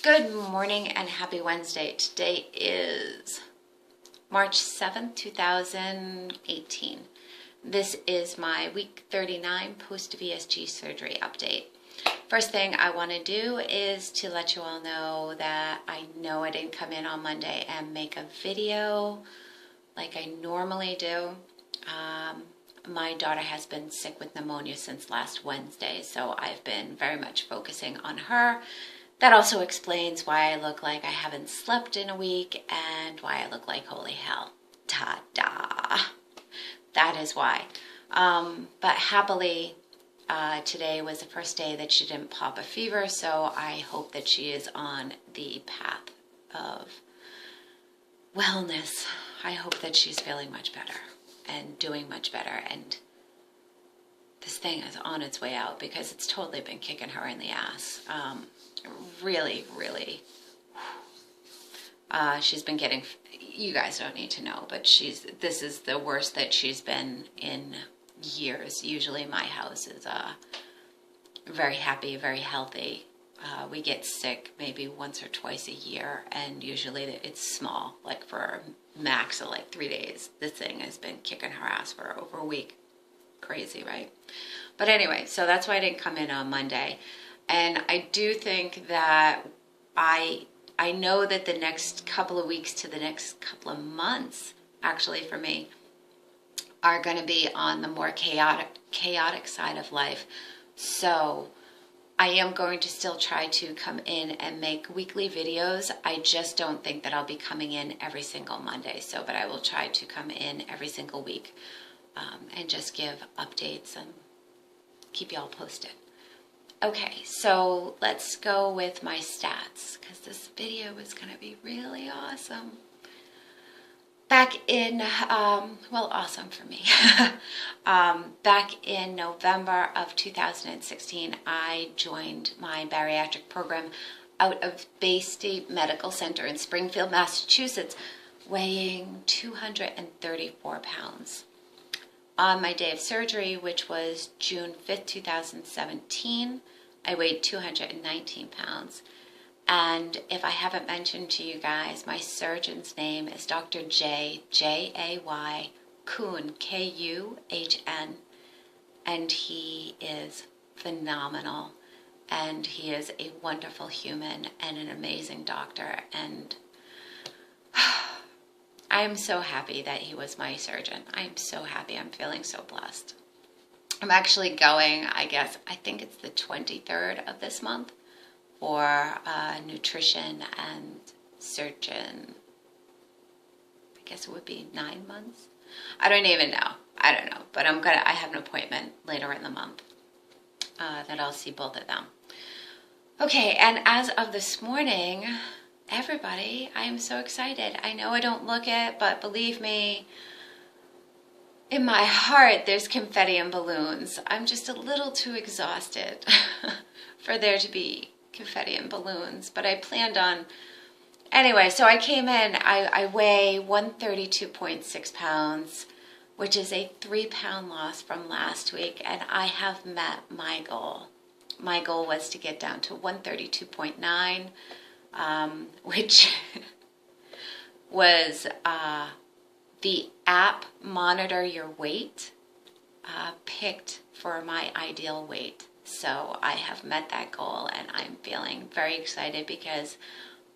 Good morning and happy Wednesday. Today is March 7th, 2018. This is my week 39 post-VSG surgery update. First thing I want to do is to let you all know that I know I didn't come in on Monday and make a video like I normally do. My daughter has been sick with pneumonia since last Wednesday, so I've been very much focusing on her. That also explains why I look like I haven't slept in a week and why I look like holy hell. Ta-da! That is why. But happily, today was the first day that she didn't pop a fever, so I hope that she is on the path of wellness. I hope that she's feeling much better and doing much better, and this thing is on its way out because it's totally been kicking her in the ass. Really, she's been getting, you guys don't need to know, but this is the worst that she's been in years. Usually my house is very happy, very healthy. We get sick maybe once or twice a year, and usually it's small, like for max of like 3 days. This thing has been kicking her ass for over a week. Crazy, right? But anyway, so that's why I didn't come in on Monday. And I do think that I know that the next couple of weeks to the next couple of months, actually for me, are going to be on the more chaotic side of life. So I am going to still try to come in and make weekly videos. I just don't think that I'll be coming in every single Monday. But I will try to come in every single week and just give updates and keep y'all posted. Okay, so let's go with my stats because this video is going to be really awesome. Back in, awesome for me. Back in November of 2016, I joined my bariatric program out of Bay State Medical Center in Springfield, Massachusetts, weighing 234 pounds. On my day of surgery, which was June 5th, 2017, I weighed 219 pounds. And if I haven't mentioned to you guys, my surgeon's name is Dr. J.A.Y. Kuhn, K-U-H-N. And he is phenomenal. And he is a wonderful human and an amazing doctor. And I am so happy that he was my surgeon. I am so happy. I'm feeling so blessed. I'm actually going, I think it's the 23rd of this month for nutrition and surgeon. I guess it would be 9 months. I don't even know. I don't know. But I have an appointment later in the month that I'll see both of them. Okay, and as of this morning, everybody, I am so excited. I know I don't look it, but believe me, in my heart, there's confetti and balloons. I'm just a little too exhausted for there to be confetti and balloons, but I planned on, anyway, so I came in, I weigh 132.6 pounds, which is a 3-pound loss from last week, and I have met my goal. My goal was to get down to 132.9, which was the app Monitor Your Weight picked for my ideal weight. So I have met that goal, and I'm feeling very excited because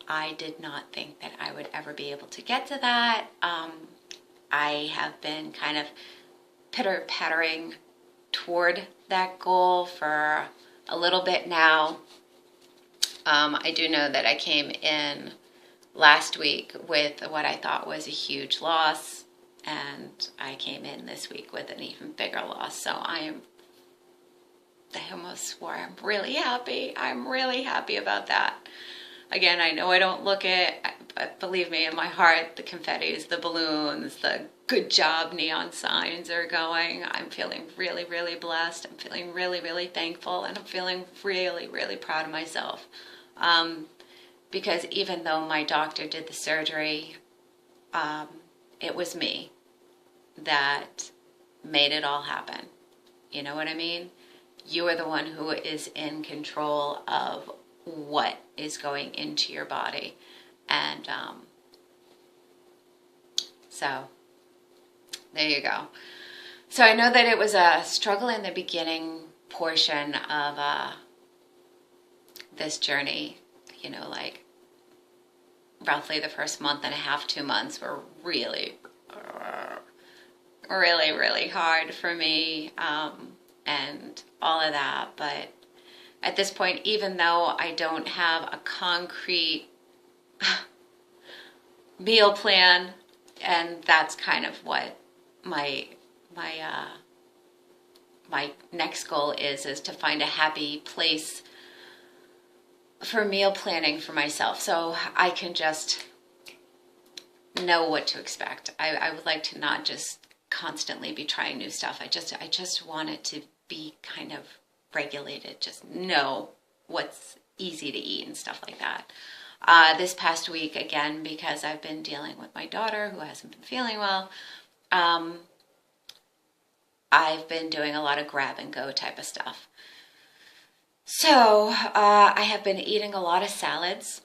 I did not think that I would ever be able to get to that. I have been kind of pitter-pattering toward that goal for a little bit now. I do know that I came in last week with what I thought was a huge loss, and I came in this week with an even bigger loss. So I almost swore I'm really happy. I'm really happy about that. Again, I know I don't look it, but believe me, in my heart, the confettis, the balloons, the good job neon signs are going. I'm feeling really, really blessed. I'm feeling really, really thankful, and I'm feeling really, really proud of myself. Because even though my doctor did the surgery, it was me that made it all happen. You know what I mean? You are the one who is in control of what is going into your body. And so there you go. So I know that it was a struggle in the beginning portion of this journey. You know, like roughly the first month and a half, 2 months were really, really hard for me, and all of that. But at this point, even though I don't have a concrete meal plan, and that's kind of what my next goal is to find a happy place for meal planning for myself, so I can just know what to expect. I would like to not just constantly be trying new stuff. I just want it to be kind of regulated, just know what's easy to eat and stuff like that. This past week, again, because I've been dealing with my daughter who hasn't been feeling well, I've been doing a lot of grab and go type of stuff. So I have been eating a lot of salads.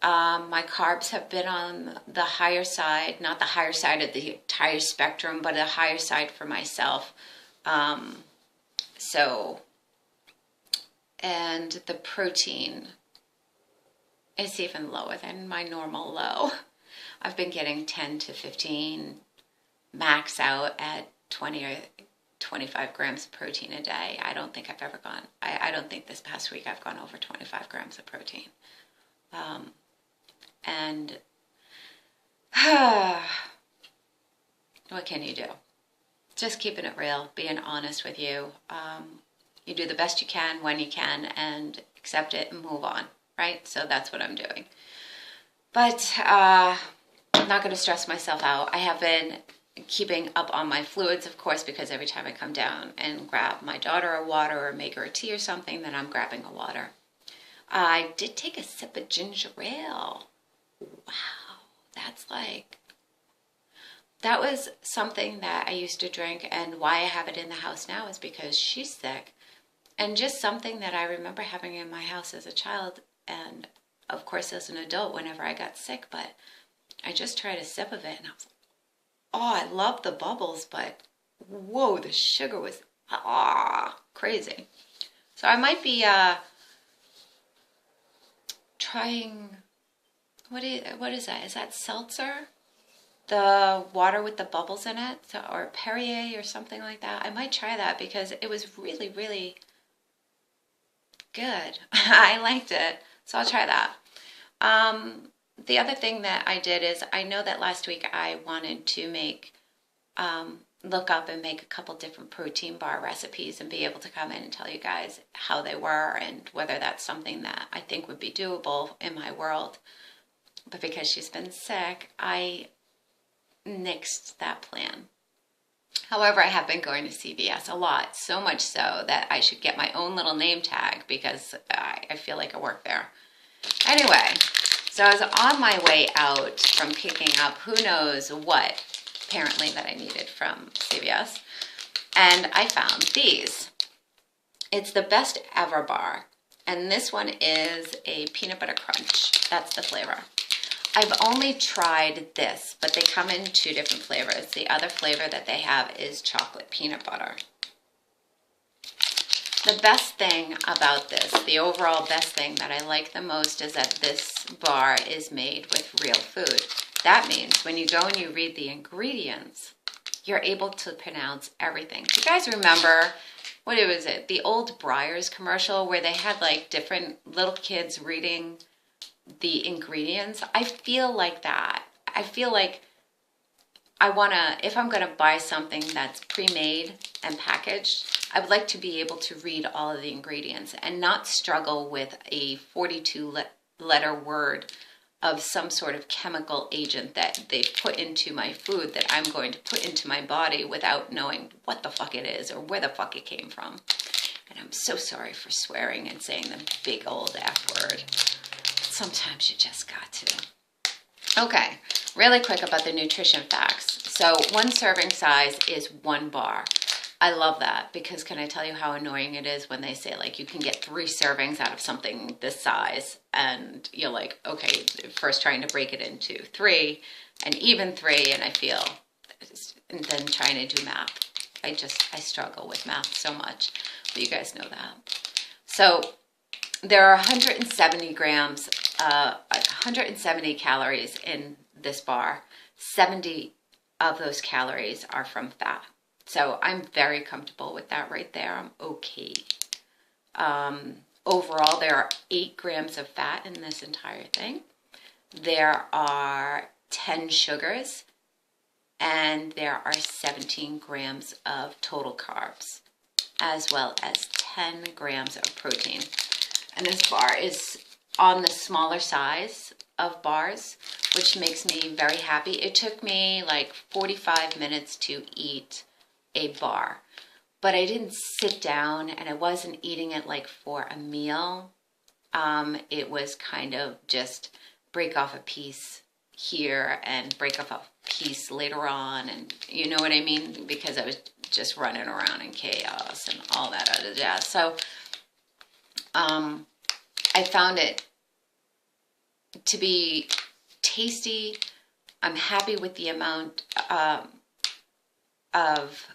My carbs have been on the higher side, not the higher side of the entire spectrum, but a higher side for myself. And the protein is even lower than my normal low. I've been getting 10 to 15, max out at 20 or 25 grams of protein a day. I don't think I've ever gone, I don't think this past week I've gone over 25 grams of protein. And what can you do? Just keeping it real, being honest with you. You do the best you can when you can and accept it and move on, right? So that's what I'm doing. But I'm not going to stress myself out. I have been keeping up on my fluids, of course, because every time I come down and grab my daughter a water or make her a tea or something, then I'm grabbing a water. I did take a sip of ginger ale. Wow, that was something that I used to drink, and why I have it in the house now is because she's sick. And just something that I remember having in my house as a child, and of course as an adult whenever I got sick, but I just tried a sip of it and I was like, oh, I love the bubbles, but whoa, the sugar was crazy. So I might be trying, what is that? Is that seltzer? The water with the bubbles in it, or Perrier or something like that. I might try that because it was really, really good. I liked it, so I'll try that. The other thing that I did is, I know that last week I wanted to look up and make a couple different protein bar recipes and be able to come in and tell you guys how they were and whether that's something that I think would be doable in my world. But because she's been sick, I nixed that plan. However, I have been going to CVS a lot, so much so that I should get my own little name tag because I feel like I work there. Anyway, so I was on my way out from picking up who knows what, apparently, that I needed from CVS, and I found these. It's the Best Ever bar, and this one is a peanut butter crunch. That's the flavor. I've only tried this, but they come in 2 different flavors. The other flavor that they have is chocolate peanut butter. The best thing about this, the overall best thing that I like the most, is that this bar is made with real food. That means when you go and you read the ingredients, you're able to pronounce everything. Do you guys remember, what was it, the old Breyers commercial where they had like different little kids reading the ingredients? I feel like that. I feel like I want to, if I'm going to buy something that's pre-made and packaged, I would like to be able to read all of the ingredients and not struggle with a 42-letter word of some sort of chemical agent that they've put into my food that I'm going to put into my body without knowing what the fuck it is or where the fuck it came from. And I'm so sorry for swearing and saying the big old F word. Sometimes you just got to. Okay, really quick about the nutrition facts. So 1 serving size is 1 bar. I love that, because can I tell you how annoying it is when they say like you can get 3 servings out of something this size, and you're like, okay, first trying to break it into 3 and even 3, and I feel, and then trying to do math. I struggle with math so much, but you guys know that. So there are 170 grams, 170 calories in this bar. 70 of those calories are from fat. So I'm very comfortable with that right there. I'm okay. Overall, there are 8 grams of fat in this entire thing. There are 10 sugars, and there are 17 grams of total carbs, as well as 10 grams of protein. And this bar is on the smaller size of bars, which makes me very happy. It took me like 45 minutes to eat a bar, but I didn't sit down, and I wasn't eating it like for a meal. It was kind of just break off a piece here and break off a piece later on, and you know what I mean, because I was just running around in chaos and all that other jazz. So I found it to be tasty. I'm happy with the amount of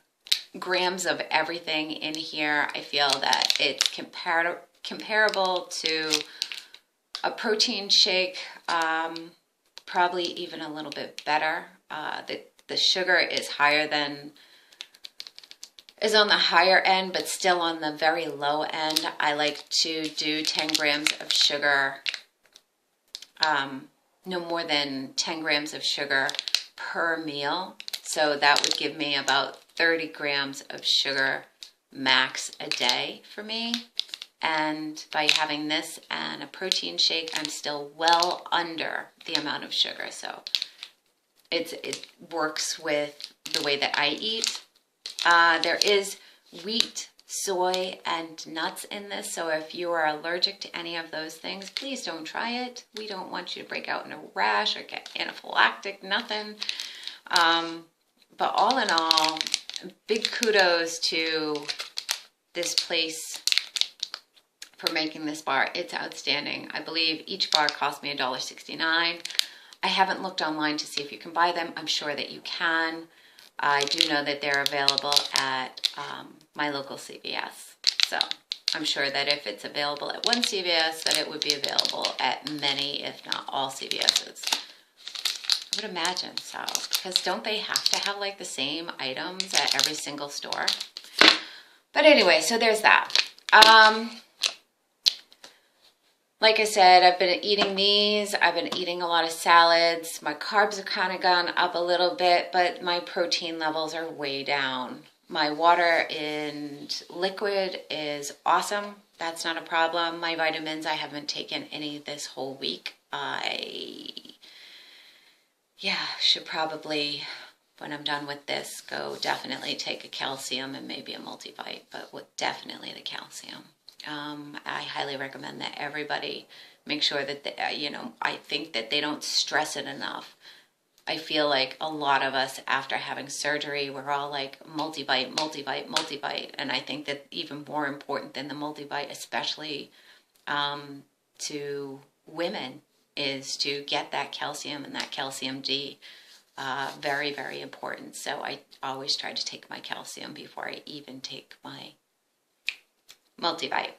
grams of everything in here. I feel that it's comparable to a protein shake, probably even a little bit better. The sugar is is on the higher end, but still on the very low end. I like to do 10 grams of sugar, no more than 10 grams of sugar per meal. So that would give me about 30 grams of sugar max a day for me. And by having this and a protein shake, I'm still well under the amount of sugar. So it works with the way that I eat. There is wheat, soy, and nuts in this. So if you are allergic to any of those things, please don't try it. We don't want you to break out in a rash or get anaphylactic, nothing. But all in all, big kudos to this place for making this bar. It's outstanding. I believe each bar cost me $1.69. I haven't looked online to see if you can buy them. I'm sure that you can. I do know that they're available at my local CVS. So I'm sure that if it's available at one CVS, that it would be available at many, if not all CVS's. I would imagine so, because don't they have to have like the same items at every single store? But anyway, so there's that. Like I said, I've been eating these. I've been eating a lot of salads. My carbs have kind of gone up a little bit, but my protein levels are way down. My water in liquid is awesome. That's not a problem. My vitamins, I haven't taken any this whole week. Should probably, when I'm done with this, go definitely take a calcium and maybe a multivite, but definitely the calcium. I highly recommend that everybody make sure that, I think that they don't stress it enough. I feel like a lot of us, after having surgery, we're all like multivite, multivite, multivite. And I think that even more important than the multivite, especially to women, is to get that calcium and that calcium D. Very, very important. So I always try to take my calcium before I even take my multivite.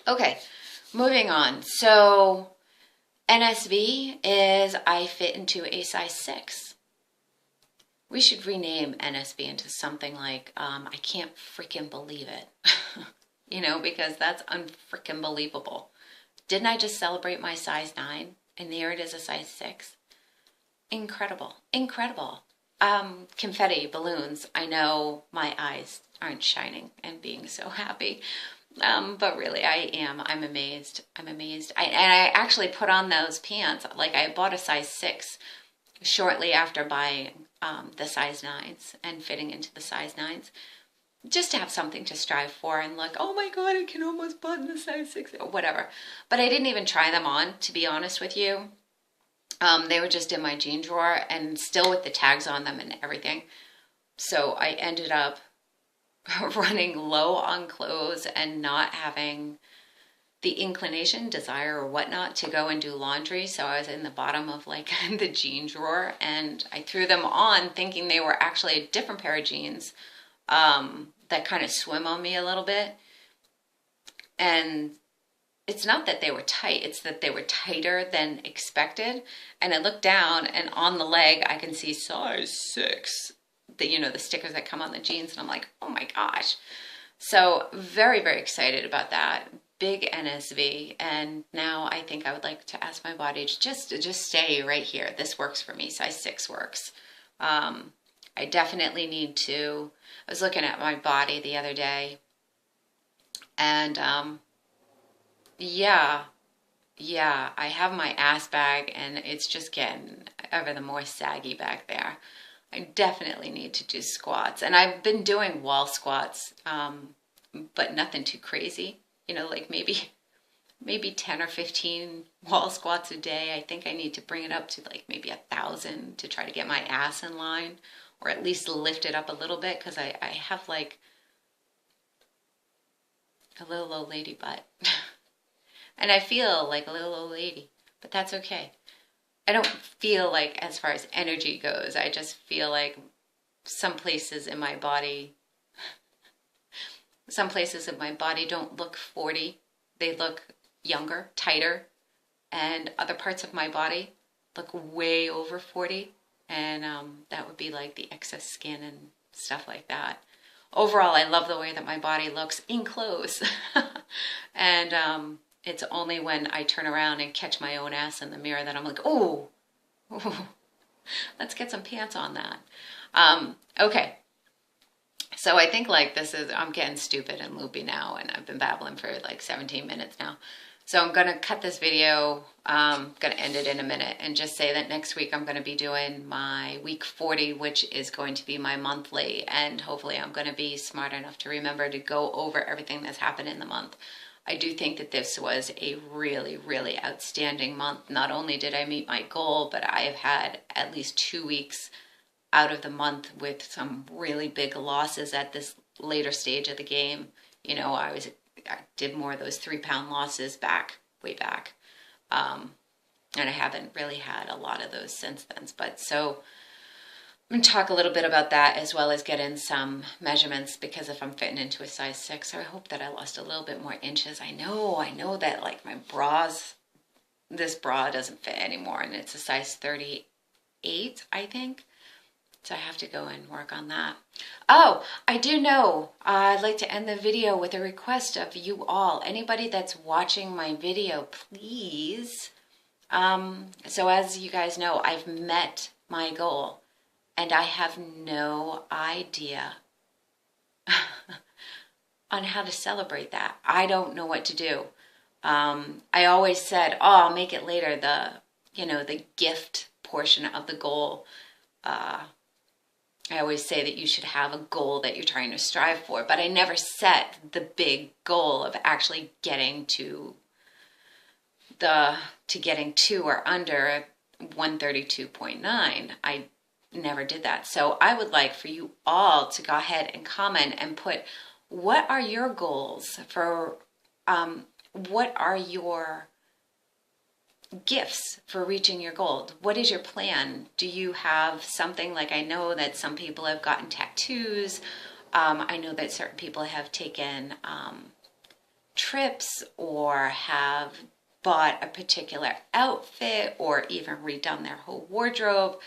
Okay, moving on. So NSV is I fit into a size 6. We should rename NSV into something like I can't freaking believe it. Because that's unfreaking believable. Didn't I just celebrate my size 9? And there it is, a size 6. Incredible. Incredible. Confetti, balloons. I know my eyes aren't shining and being so happy. But really, I am. I'm amazed. I'm amazed. And I actually put on those pants. Like, I bought a size 6 shortly after buying the size 9s and fitting into the size 9s. Just to have something to strive for and look, oh my God, I can almost button the size 6 or whatever. But I didn't even try them on, to be honest with you. They were just in my jean drawer and still with the tags on them and everything. So I ended up running low on clothes and not having the inclination, desire, or whatnot to go and do laundry. So I was in the bottom of like the jean drawer, and I threw them on thinking they were actually a different pair of jeans that kind of swim on me a little bit. And it's not that they were tight, it's that they were tighter than expected. And I looked down, and on the leg I can see size 6, the stickers that come on the jeans, and I'm like, oh my gosh. So very, very excited about that. Big NSV, and now I think I would like to ask my body to just stay right here. This works for me. Size 6 works. I definitely need to. I was looking at my body the other day, and yeah, I have my ass bag, and it's just getting ever the more saggy back there. I definitely need to do squats, and I've been doing wall squats, but nothing too crazy. Like maybe 10 or 15 wall squats a day. I think I need to bring it up to like maybe 1,000 to try to get my ass in line, or at least lift it up a little bit, because I have like a little old lady butt. And I feel like a little old lady, but that's okay. I don't feel like, as far as energy goes, I just feel like some places in my body don't look 40. They look younger, tighter, and other parts of my body look way over 40. And that would be like the excess skin and stuff like that. Overall, I love the way that my body looks in clothes. And it's only when I turn around and catch my own ass in the mirror that I'm like, oh, let's get some pants on that. Okay. So I think like I'm getting stupid and loopy now, and I've been babbling for like 17 minutes now. So I'm going to cut this video, going to end it in a minute, and just say that next week I'm going to be doing my week 40, which is going to be my monthly, and hopefully I'm going to be smart enough to remember to go over everything that's happened in the month. I do think that this was a really, really outstanding month. Not only did I meet my goal, but I have had at least 2 weeks out of the month with some really big losses at this later stage of the game. I did more of those 3-pound losses way back. And I haven't really had a lot of those since then. But so I'm going to talk a little bit about that, as well as get in some measurements, because if I'm fitting into a size 6, I hope that I lost a little bit more inches. I know that like my this bra doesn't fit anymore, and it's a size 38, I think. So I have to go and work on that. Oh, I do know. I'd like to end the video with a request of you all. Anybody that's watching my video, please. So as you guys know, I've met my goal, and I have no idea on how to celebrate that. I don't know what to do. I always said, oh, I'll make it later, the gift portion of the goal. I always say that you should have a goal that you're trying to strive for, but I never set the big goal of actually getting to or under 132.9. I never did that. So I would like for you all to go ahead and comment and put, what are your goals for, what are your gifts for reaching your goal? What is your plan? Do you have something, like I know that some people have gotten tattoos. I know that certain people have taken trips, or have bought a particular outfit, or even redone their whole wardrobe.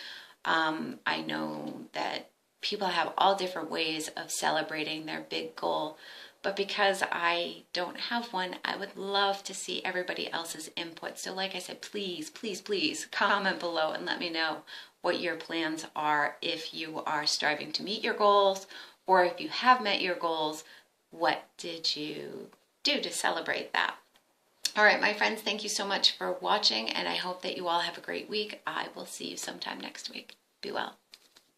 I know that people have all different ways of celebrating their big goal. But because I don't have one, I would love to see everybody else's input. So like I said, please, please, please comment below and let me know what your plans are, if you are striving to meet your goals, or if you have met your goals, what did you do to celebrate that? All right, my friends, thank you so much for watching, and I hope that you all have a great week. I will see you sometime next week. Be well.